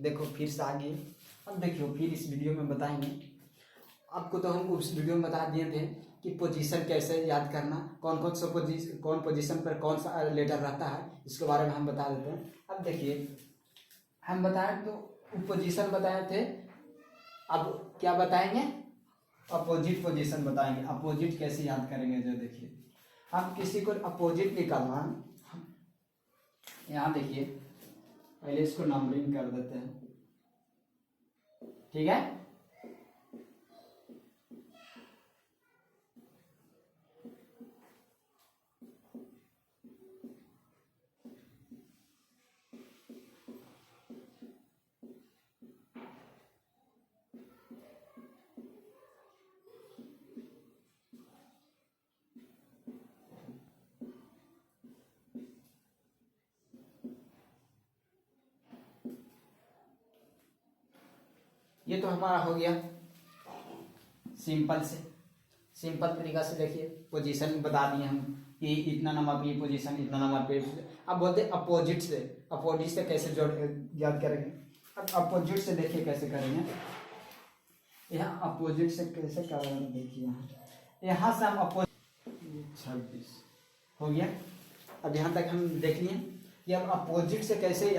देखो फिर से आ गए। अब देखियो फिर इस वीडियो में बताएंगे आपको। तो हम उस वीडियो में बता दिए थे कि पोजीशन कैसे याद करना, कौन पोजीशन पर कौन सा लेटर रहता है, इसके बारे में हम बता देते हैं। अब देखिए हम बताए तो पोजीशन बताए थे, अब क्या बताएंगे, अपोजिट पोजीशन बताएंगे। अपोजिट कैसे याद करेंगे, जो देखिए हम किसी को अपोजिट निकालना, यहाँ देखिए पहले इसको नंबरिंग कर देते हैं, ठीक है। ये तो हमारा हो गया सिंपल तरीका से। देखिए पोजीशन बता दिए हम कि इतना नंबर पे पोजीशन, इतना नंबर पे। अब बोलते अपोजिट से कैसे जोड़ याद करेंगे। अब अपोजिट से देखिए कैसे करेंगे, यहाँ अपोजिट से कैसे करेंगे। देखिए यहाँ से हम अपोजिट 26 हो गया। अब यहाँ तक हम देख लिए कि अब अपोजिट से कैसे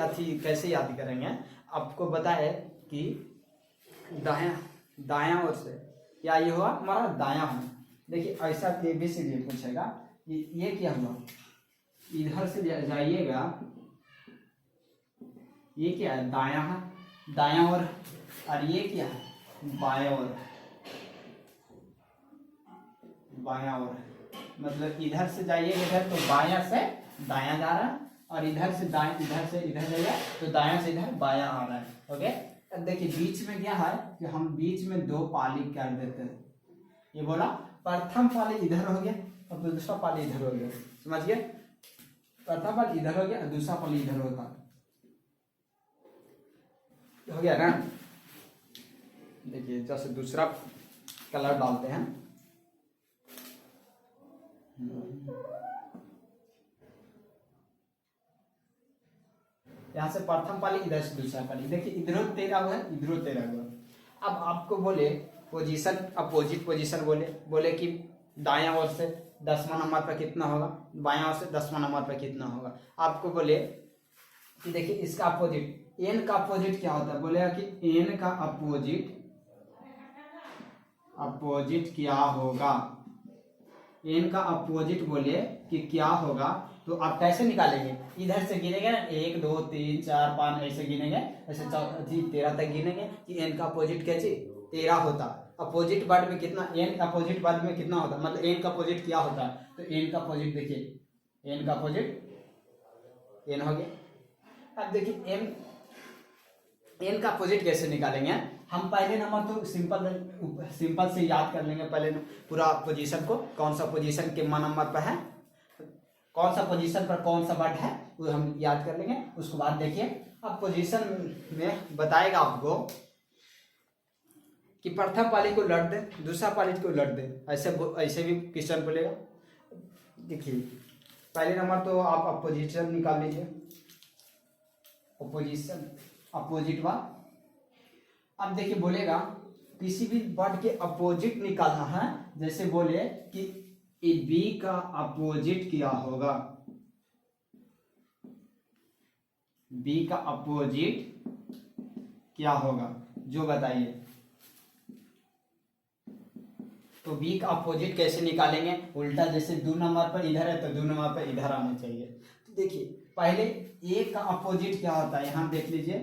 याद करेंगे। आपको बताए कि दायां ओर से, क्या ये हुआ हमारा दायां है। देखिए ऐसा ABCD पूछेगा, ये क्या हुआ, इधर से जाइएगा, ये क्या है दायां है, दायां ओर, और ये क्या है बायां ओर, बायां ओर। मतलब इधर से जाइएगा इधर तो बायां से दायां जा रहा है, और इधर से इधर जाइए तो दायां से इधर बायां आ रहा है। ओके। अब देखिए बीच में क्या है कि हम बीच में 2 पाली कर देते हैं। ये बोला प्रथम पाली इधर हो गया और दूसरा पाली इधर हो गया, समझिए। प्रथम पाली इधर हो गया और दूसरा पाली इधर होता हो गया ना। देखिए जैसे दूसरा कलर डालते हैं, यहाँ से प्रथम पाली, इधर से दूसरा पाली। देखिए इधरों 13 हुआ है, इधरों 13 हुआ। अब आपको बोले पोजीशन, अपोजिट पोजीशन बोले कि दायां ओर से 10वां नंबर पर कितना होगा, बायां ओर से 10वां नंबर पर कितना होगा। आपको बोले कि देखिए इसका अपोजिट, एन का अपोजिट क्या होता है, बोलेगा कि एन का अपोजिट क्या होगा। एन का अपोजिट बोले कि क्या होगा, तो आप कैसे निकालेंगे, इधर से गिनेंगे ना, 1 2 3 4 5 ऐसे गिनेंगे, ऐसे 13 तक गिनेंगे कि एन का अपोजिट कैसे 13 होता। अपोजिट वर्ड में कितना, एन अपोजिट वर्ड में कितना होता, मतलब एन का अपोजिट क्या होता है। तो एन का अपोजिट देखिए, एन का अपोजिट एन हो गया। अब देखिए एन का अपोजिट कैसे निकालेंगे। हम पहले नंबर तो सिंपल से याद कर लेंगे, पहले पूरा पोजीशन को, कौन सा पोजीशन के नंबर पर है, कौन सा पोजीशन पर कौन सा वर्ड है, वो हम याद कर लेंगे। उसके बाद देखिए अब पोजीशन में बताएगा आपको कि प्रथम पाली को लट दे, दूसरा पाली को लट दे, ऐसे भी क्वेश्चन बोलेगा। देखिए पहले नंबर तो आप अपोजिशन निकाल लीजिए, अपोजिशन अपोजिट वर्ड। अब देखिए बोलेगा किसी भी वर्ड के अपोजिट निकालना है। जैसे बोले कि बी का अपोजिट क्या होगा, बी का अपोजिट क्या होगा, जो बताइए। तो बी का अपोजिट कैसे निकालेंगे, उल्टा, जैसे 2 नंबर पर इधर है तो 2 नंबर पर इधर आना चाहिए। तो देखिए पहले ए का अपोजिट क्या होता है, यहां देख लीजिए,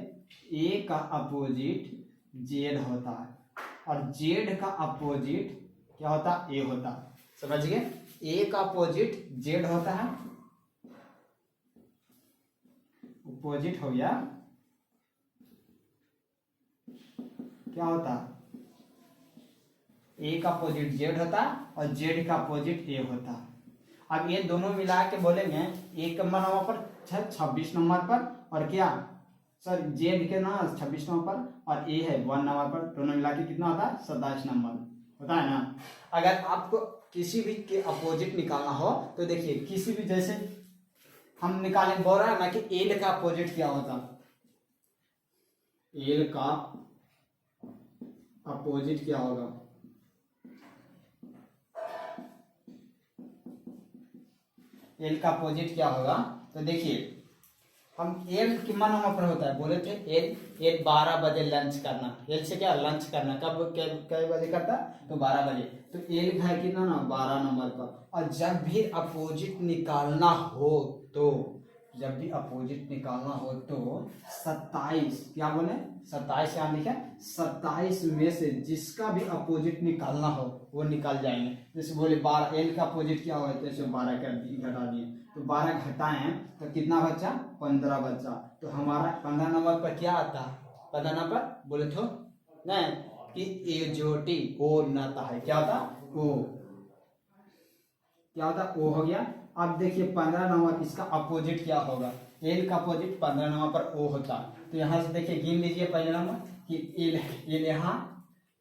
ए का अपोजिट जेड होता है, और जेड का अपोजिट क्या होता है, ए होता है। समझ गए, ए का अपोजिट जेड होता है, अपोजिट हो गया, क्या होता है, ए का अपोजिट जेड होता है और जेड का अपोजिट ए होता है। अब ये दोनों मिला के बोलेंगे, एक नंबर पर 26 नंबर पर, और क्या सर जेड के ना 26 नंबर पर, और ए है 1 नंबर पर, दोनों मिला के कितना होता है 27 नंबर होता है ना। अगर आपको किसी भी के अपोजिट निकालना हो तो देखिए किसी भी, जैसे हम निकालें, बोल रहा है ना कि एल का अपोजिट क्या होता, एल का अपोजिट क्या होगा? एल का अपोजिट क्या होगा? तो देखिए हम एल कितना नंबर पर होता है, बोले थे एल एल 12 बजे लंच करना। एल से क्या लंच करना, कब कै बजे करता? तो 12 बजे। तो एल का है कितना ना 12 नंबर पर। और जब भी अपोजिट निकालना हो तो, जब भी अपोजिट निकालना हो तो 27, क्या बोले 27 यहाँ लिखे, 27 में से जिसका भी अपोजिट निकालना हो वो निकाल जाएंगे। जैसे बोले 12, एल का अपोजिट क्या होगा, जैसे 12 कर दिए, घटा दिए, तो 12 घटाएं तो कितना बचा? 15 बचा। तो हमारा 15 नंबर पर क्या आता है? 15 नंबर पर बोले तो नहीं कि एजोटी ओ नाता है, क्या होता? ओ, क्या होता? ओ हो गया। अब देखिए 15 नंबर इसका अपोजिट क्या होगा? एल का अपोजिट 15 नंबर पर ओ होता। तो यहाँ से देखिए गिन लीजिए पहले नंबर कि एल, एल यहाँ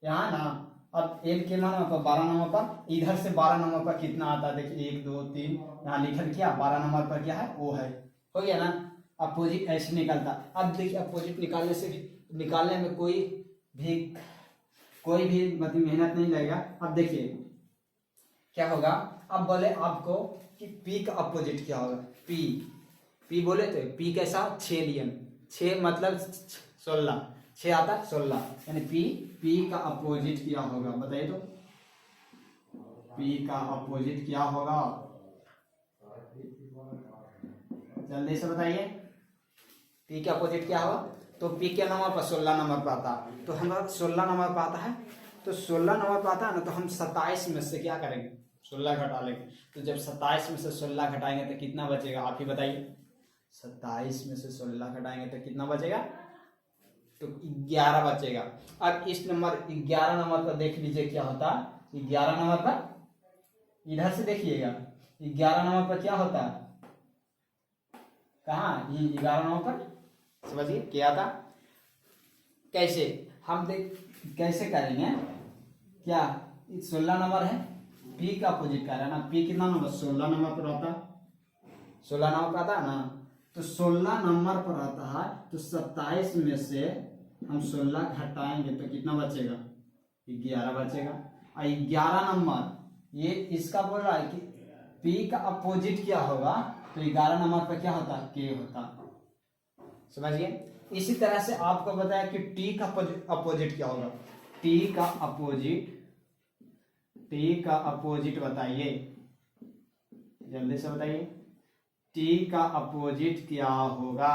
यहाँ ना। अब एल के नंबर पर 12 नंबर पर, इधर से 12 नंबर पर कितना आता है? देखिए 1 2 3, यहाँ लिखल क्या 12 नंबर पर क्या है? ओ है। हो गया ना? अपोजिट ऐसे निकलता। अब देखिए अपोजिट निकालने से, निकालने में कोई भी मतलब मेहनत नहीं लगेगा। अब देखिए क्या होगा? अब बोले आपको कि P का अपोजिट क्या होगा? P बोले थे P कैसा? 6 लियन, 6 मतलब 16, 6 आता 16, यानी P का अपोजिट क्या होगा बताइए तो? P का अपोजिट क्या होगा? जल्दी से बताइए, P का अपोजिट क्या होगा? तो P के नंबर पर 16 नंबर पर आता है, तो हमारा 16 नंबर पर आता है। तो 16 नंबर पर आता है ना, तो हम 27 में से क्या करेंगे? 16 घटा लेंगे। तो जब 27 में से 16 घटाएंगे तो कितना बचेगा? आप ही बताइए। 27 में से 16 घटाएंगे तो कितना बचेगा? तो 11 बचेगा। अब इस नंबर 11 नंबर पर देख लीजिए क्या होता है। 11 नंबर पर इधर से देखिएगा, 11 नंबर पर क्या होता है? कहाँ? ये 11 नंबर पर समझिए क्या था। कैसे हम कैसे करेंगे? क्या 16 नंबर है, P का अपोजिट कर रहा है ना, P कितना नंबर? 16 नंबर पर आता, 16 नंबर पर आता है ना। तो 16 नंबर पर आता है, तो 27 में से हम 16 घटाएंगे तो कितना बचेगा? 11 बचेगा। और 11 नंबर ये इसका बोल रहा है कि P का अपोजिट क्या होगा? तो 11 नंबर पर क्या होता? K होता। समझिए। इसी तरह से आपको बताया कि T का अपोजिट क्या होगा? T का अपोजिट बताइए, जल्दी से बताइए। T का अपोजिट क्या होगा?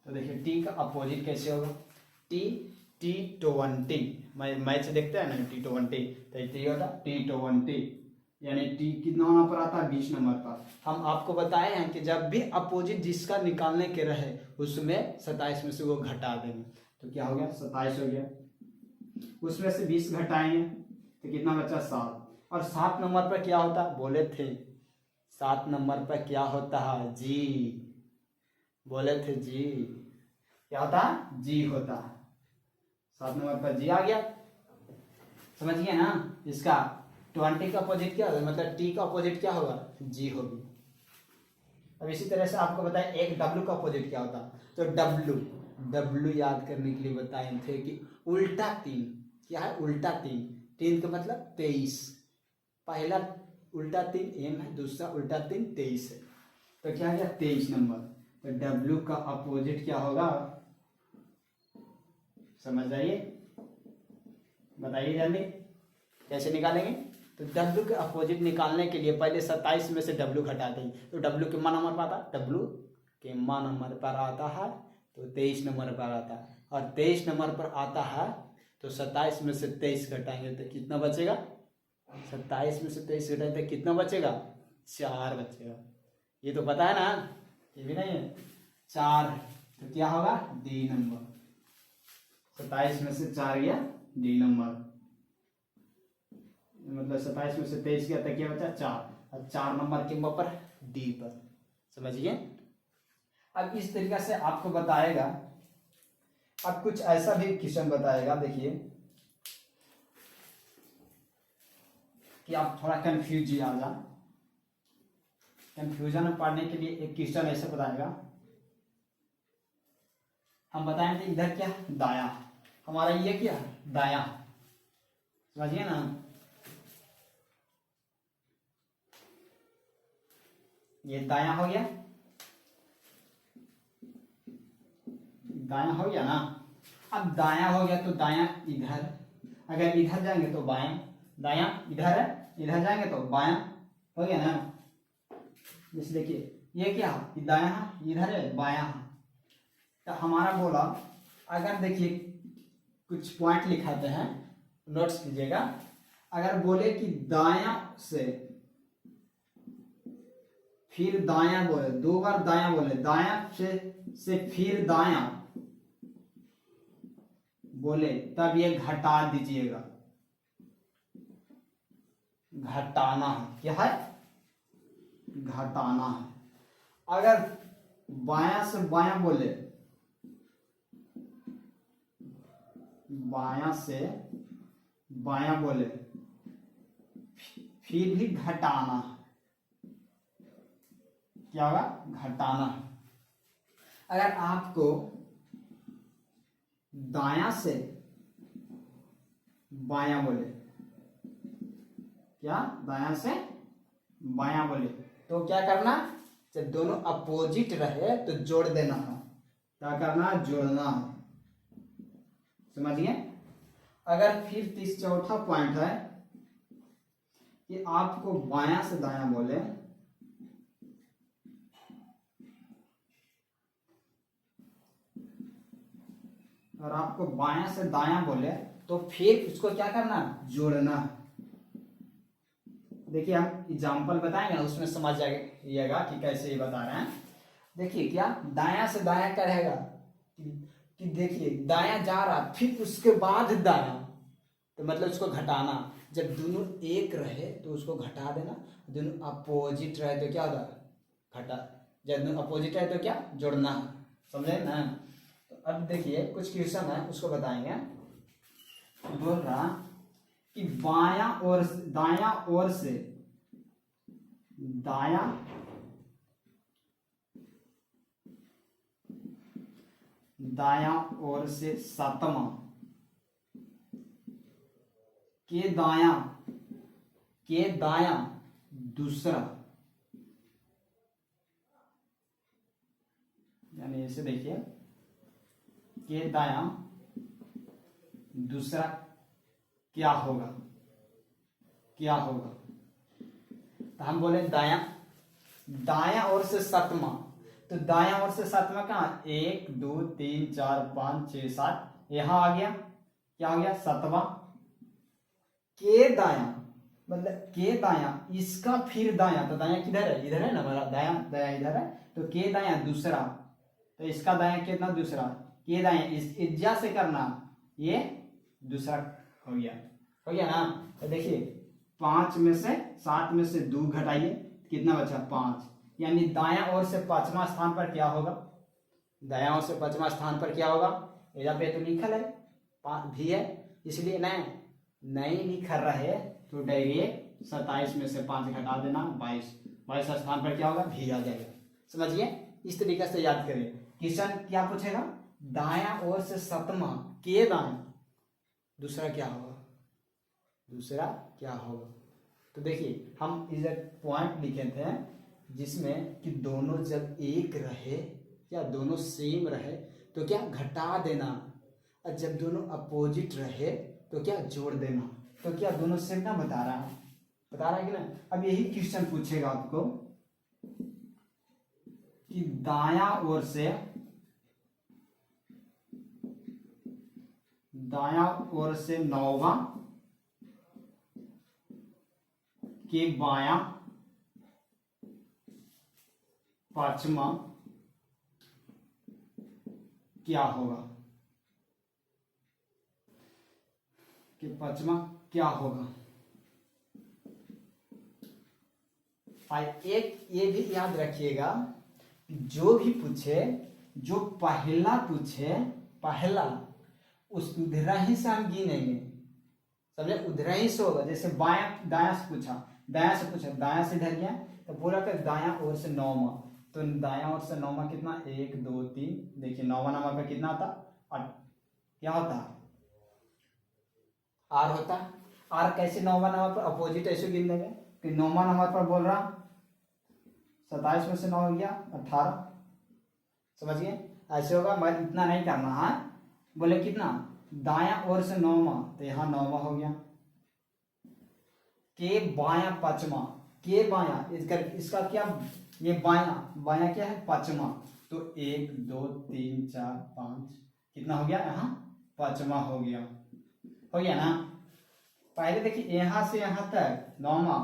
तो देखिए T का अपोजिट कैसे होगा? T20, मैच देखते हैं ना T20, तो T होता T20, यानी T कितना नंबर पर आता है? 20 नंबर पर। हम आपको बताए हैं कि जब भी अपोजिट जिसका निकालने के रहे उसमें 27 में से वो घटा देंगे, तो क्या हो गया? 27 हो गया। उसमें से 20 घटाएंगे तो कितना बचा? 7। और 7 नंबर पर क्या होता? बोले थे 7 नंबर पर क्या होता है? जी, बोले थे जी, क्या होता है? जी होता है। 7 नंबर पर जी आ गया। समझ गए ना? इसका 20 का अपोजिट क्या होगा, मतलब T का अपोजिट क्या होगा? जी होगी। अब इसी तरह से आपको बताएं एक W का अपोजिट क्या होता? तो W याद करने के लिए बताए थे कि उल्टा 3, क्या है? उल्टा 3, 3 का मतलब 23। पहला उल्टा 3 M है, दूसरा उल्टा 3 23 है, तो क्या गया? 23 नंबर। तो W का अपोजिट क्या होगा? समझ आइए, बताइए जल्दी कैसे निकालेंगे? तो W के अपोजिट निकालने के लिए पहले 27 में से W घटा देंगे, तो W कितना नंबर पर आता? W कितना नंबर पर आता है? तो 23 नंबर पर आता है। और 23 नंबर पर आता है तो 27 में से 23 घटाएंगे तो कितना बचेगा? 27 में से 23 घटाएंगे तो कितना बचेगा? 4 बचेगा। ये तो पता है ना? ये भी नहीं है, 4 है। तो क्या होगा? D number. 27 में से 4 गया, D नंबर, मतलब 27 में से 23 गया तो क्या बचा? 4। और 4 नंबर के पर D पर। समझिए। अब इस तरीके से आपको बताएगा। अब कुछ ऐसा भी क्वेश्चन बताएगा, देखिए कि आप थोड़ा कंफ्यूज आ जा। कंफ्यूजन में पढ़ने के लिए एक क्वेश्चन ऐसे बताएगा हम बताएंगे इधर क्या दाया, हमारा ये क्या दाया, समझिए ना। ये दाया हो गया, दाया हो गया ना। अब दाया हो गया तो दाया इधर, अगर इधर जाएंगे तो बायां, दाया इधर है, इधर जाएंगे तो बायां, हो गया ना। जैसे देखिए ये क्या दाया है, इधर है बायां है। तो हमारा बोला, अगर देखिए कुछ पॉइंट लिखाते हैं, नोट्स कीजिएगा। अगर बोले कि दाया से फिर दाया बोले, 2 बार दाया बोले, दाया से फिर दाया बोले, तब ये घटा दीजिएगा, घटाना है, क्या है घटाना है। अगर बाया से बाया बोले, बाया से बाया बोले फिर भी घटाना है, क्या होगा घटाना है। अगर आपको दाया से बाया बोले, क्या दाया से बाया बोले, तो क्या करना, जब दोनों अपोजिट रहे तो जोड़ देना है, क्या करना जोड़ना है, समझिए। अगर फिर चौथा पॉइंट है कि आपको बाया से दाया बोले, और आपको बाया से दाया बोले तो फिर उसको क्या करना जोड़ना है। देखिए हम एग्जाम्पल बताएंगे ना, उसमें समझ जाइएगा कि कैसे ये बता रहे हैं। देखिए क्या दाया से दाया क्या रहेगा कि देखिए दाया जा रहा फिर उसके बाद दाया, तो मतलब उसको घटाना। जब दोनों एक रहे तो उसको घटा देना, दोनों अपोजिट रहे तो क्या होगा घटा, जब दोनों अपोजिट रहे तो क्या जोड़ना, समझे ना। तो अब देखिए कुछ क्वेश्चन है उसको बताएंगे। बोल रहा कि बाया और दाया ओर से दाया दाया ओर से सातवां के दाया दूसरा, यानी ऐसे देखिए के दाया दूसरा क्या होगा, क्या होगा। तो हम बोले दाया ओर से सातवां, तो दाया ओर से सातवां कहाँ, 1 2 3 4 5 6 7, यहां आ गया, क्या हो गया सातवां। के दाया मतलब के दाया, इसका फिर दाया, तो दाया किधर है, इधर है ना हमारा दाया, दाया इधर है, तो के दाया दूसरा, तो इसका दाया कितना दूसरा, के दाया इस इज्जा से करना, ये दूसरा हो गया, हो गया ना। तो देखिए 5 में से 7 में से 2 घटाइए, कितना बचा 5, यानी दाया ओर से 5वां स्थान पर क्या होगा, दाया ओर से 5वां स्थान पर क्या होगा, यहाँ पे तो लिखल है 5 भी है, इसलिए नहीं लिख रहे तो डायरेक्ट 27 में से 5 घटा देना, 22 स्थान पर क्या होगा भी आ जाएगा, समझिए। इस तरीके से याद करिए। क्वेश्चन क्या पूछेगा, दाया ओर से 7वां के दाया दूसरा क्या होगा, दूसरा क्या होगा। तो देखिए हम इधर पॉइंट लिखे थे जिसमें कि दोनों जब एक रहे या दोनों सेम रहे तो क्या घटा देना, और जब दोनों अपोजिट रहे तो क्या जोड़ देना। तो क्या दोनों सेम ना बता रहा है कि ना। अब यही क्वेश्चन पूछेगा आपको कि दाया ओर से दाया ओर से 9वां के बाया 5वां क्या होगा, कि 5वां क्या होगा। एक ये भी याद रखिएगा, जो भी पूछे, जो पहला पूछे, पहला उस उधरा ही से हम गिनेंगे, समझे, उधरा ही से होगा। जैसे बाया दाया से पूछा, दाया से इधर गया तो बोला कि दाया ओर से 9वां, तो दाया ओर से नौवां कितना, 1 2 3, देखिए नौवां नंबर पे कितना होता, क्या होता, आर होता। आर कैसे नौवां नंबर पर अपोजिट ऐसे गिन देंगे कि नौवां नंबर पर बोल रहा 27 में से 9 हो गया 18, समझिए ऐसे होगा। मैं इतना नहीं करना है, बोले कितना, दाया ओर से नौवां, तो यहाँ नौवां हो गया, के बाया पांचवा, के बाया इसका क्या, ये बाया, बाया क्या है, पांचवा, तो 1 2 3 4 5, कितना हो गया यहाँ, पांचवा हो गया ना। पहले देखिए यहाँ से यहाँ तक नौवां,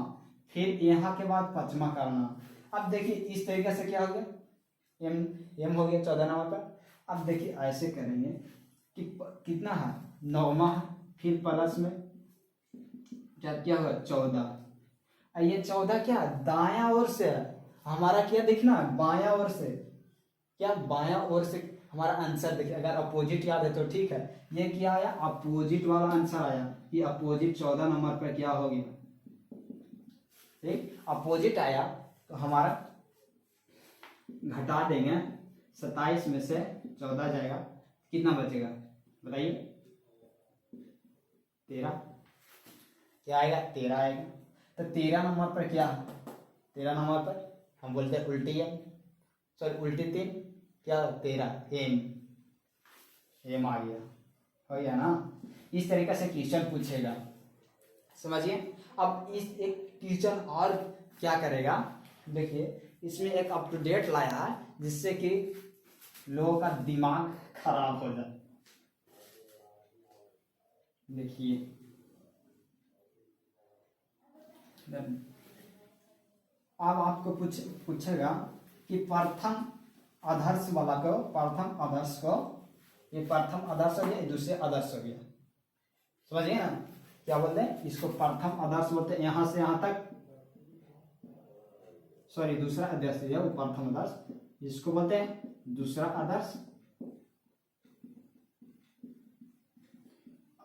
फिर यहाँ के बाद पांचवा करना। अब देखिए इस तरीके से क्या हो गया, एम हो गया 14 नंबर पर। अब देखिए ऐसे करेंगे कि कितना है, नौवां है, फिर प्लस में क्या होगा 14। ये 14 क्या दाया ओर से है, हमारा क्या देखना बाया ओर से, क्या बाया ओर से हमारा आंसर देखिए। अगर अपोजिट याद है तो ठीक है, ये क्या आया, अपोजिट वाला आंसर आया, ये अपोजिट 14 नंबर पर क्या हो गया, ठीक अपोजिट आया, तो हमारा घटा देंगे 27 में से 14 जाएगा, कितना बचेगा बताइए, 13, क्या आएगा 13 आएगा। तो 13 नंबर पर क्या है, 13 नंबर पर हम बोलते हैं उल्टी है, सॉरी उल्टी 3, क्या 13 एम आ गया, हो गया ना। इस तरीके से क्वेश्चन पूछेगा, समझिए। अब इस एक क्वेश्चन और क्या करेगा, देखिए इसमें एक अप टू डेट लाया है जिससे कि लोगों का दिमाग खराब हो जाए। देखिए अब आपको पूछेगा कि प्रथम आदर्श वाला को, प्रथम आदर्श को, ये प्रथम आदर्श हो गया, दूसरे आदर्श हो गया, समझिए ना। क्या बोलते हैं इसको, प्रथम आदर्श बोलते हैं, यहां से यहां तक, सॉरी दूसरा आदर्श है वो प्रथम आदर्श, जिसको बोलते हैं दूसरा आदर्श,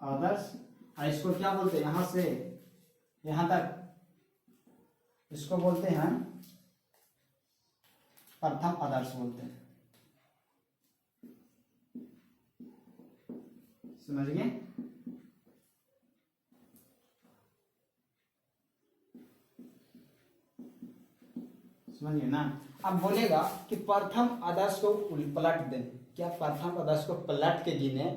आदर्श। और इसको क्या बोलते हैं, यहां से यहां तक, इसको बोलते हैं प्रथम आदर्श बोलते हैं, समझ गए। समझिए ना। अब बोलेगा कि प्रथम आदर्श को पलट दें, क्या प्रथम आदर्श को पलट के गिने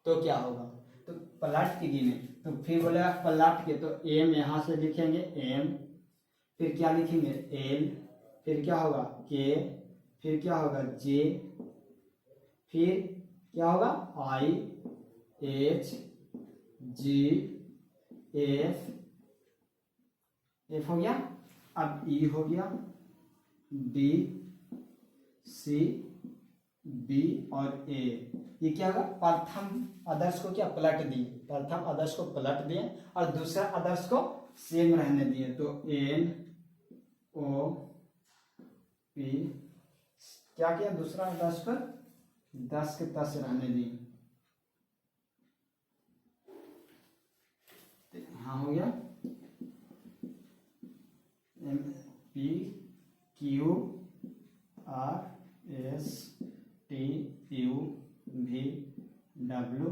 तो क्या होगा, तो पलट के गिने, तो फिर बोलेगा पलट के, तो एम यहां से लिखेंगे एम, फिर क्या लिखेंगे एल, फिर क्या होगा के, फिर क्या होगा जे, फिर क्या होगा I H G F, F हो गया। अब ई हो गया, डी सी बी और ए, ये क्या होगा, प्रथम आदर्श को क्या पलट दिए, प्रथम आदर्श को पलट दिए और दूसरा आदर्श को सेम रहने दिए, तो एन ओ पी, क्या किया दूसरा आदर्श पर 10 के 10 रहने दिए, हाँ हो गया M P Q R S T U V W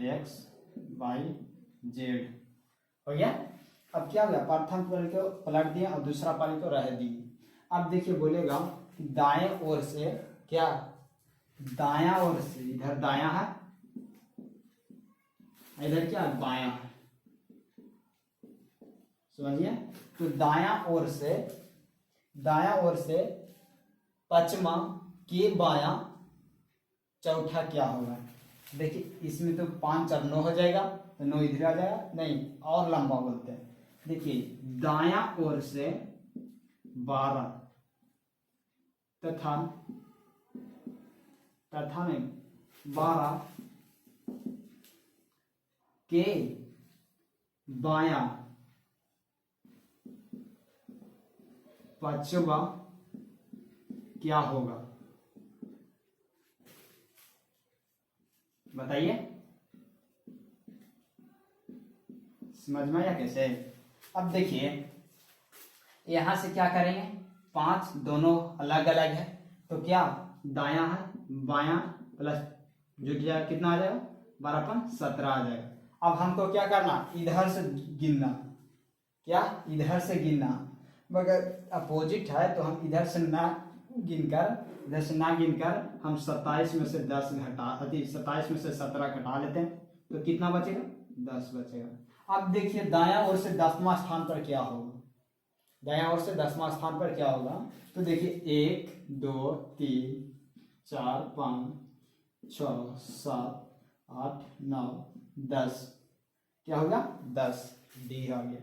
X Y Z, हो गया। अब क्या हो गया, प्रथम पाली को पलट दिया और दूसरा पाली को रह दिए। अब देखिए बोलेगा दाएं ओर से, क्या दाया ओर से, इधर दाया है, इधर क्या बाया है, समझिए। तो दाया ओर से पचमा के बाया चौथा क्या होगा, देखिए इसमें तो 5 और 9 हो जाएगा, तो 9 इधर आ जाएगा, नहीं और लंबा बोलते हैं। देखिए दाया ओर से 12 तथा नहीं 12 के बाया पांचवा क्या होगा, बताइए, समझ में आया कैसे। अब देखिए यहां से क्या करेंगे, 5 दोनों अलग अलग है, तो क्या दायां है बायां प्लस जुट जाएगा, कितना आ जाएगा 12/17 आ जाएगा। अब हमको क्या करना, इधर से गिनना, क्या इधर से गिनना, मगर अपोजिट है तो हम इधर से ना गिनकर हम 27 में से 10 घटा 27 में से 17 घटा लेते हैं, तो कितना बचेगा 10 बचेगा। अब देखिए दायां ओर से 10वां स्थान पर क्या होगा, दायां ओर से 10वां स्थान पर क्या होगा, तो देखिए 1 2 3 4 5 6 7 8 9 10, क्या होगा 10, डी आ गया।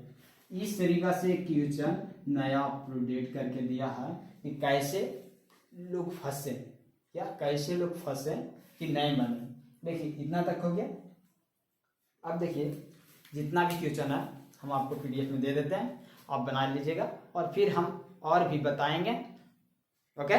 इस तरीका से क्वेश्चन नया अपडेट करके दिया है कि कैसे लोग फंसे, क्या कैसे लोग फंसे कि नहीं बने। देखिए इतना तक हो गया। अब देखिए जितना भी क्वेश्चन है हम आपको पीडीएफ में दे देते हैं, आप बना लीजिएगा और फिर हम और भी बताएंगे। ओके।